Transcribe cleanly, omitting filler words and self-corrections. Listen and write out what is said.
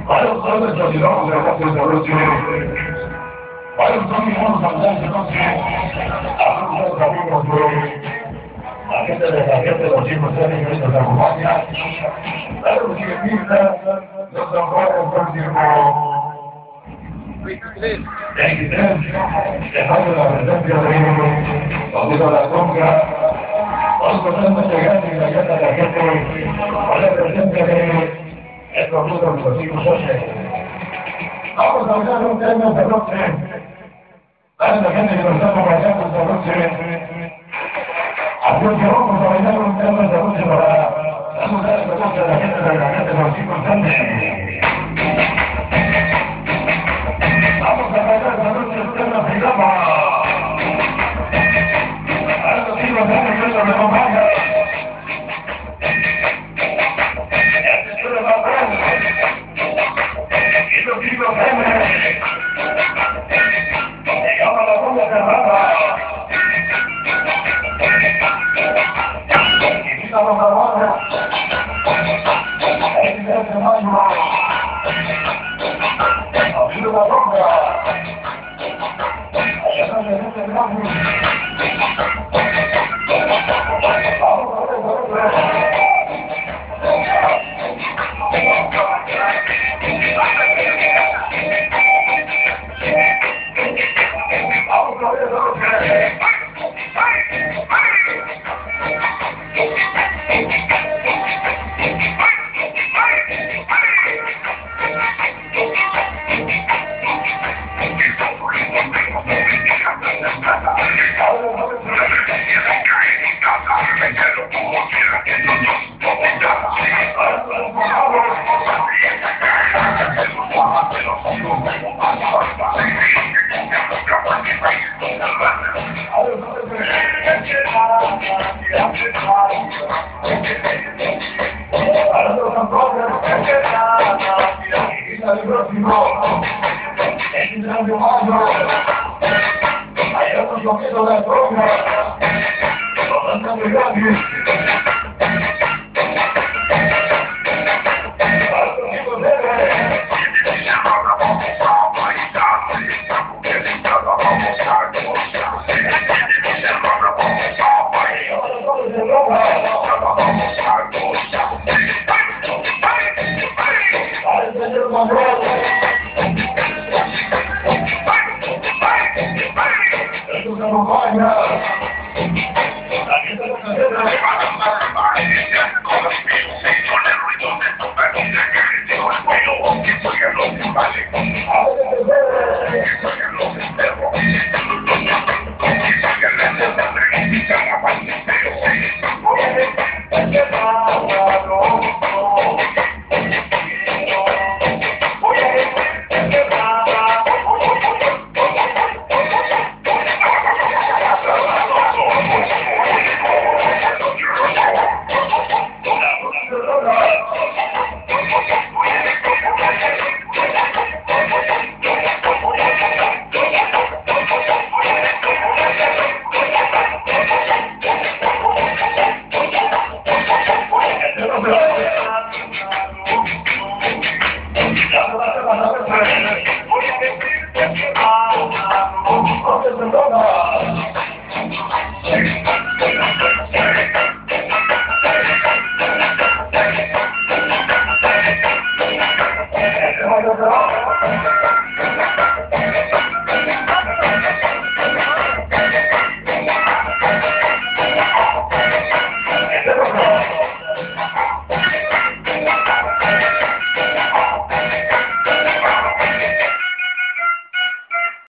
Varios jóvenes ayudamos a hacer esta noche. Varios jóvenes vamos a hablar esta noche. A nuestros amigos la gente de los chicos que nos acompaña. A los chiquitistas, los tambores del próximo. 23, dejando la presencia de Rodrigo La Sombra. Hoy contamos llegando y la llanta de la gente con la presencia de el conjunto de los chicos socios. Vamos a hablar un tema esta noche. Para la gente que nos está acompañando esta noche. Así que vamos a bailar un tema esta noche para saludar esta noche a la gente de los chicos socios. Vamos a bailar esta noche el tema se llama. A los chicos socios que nos acompañan.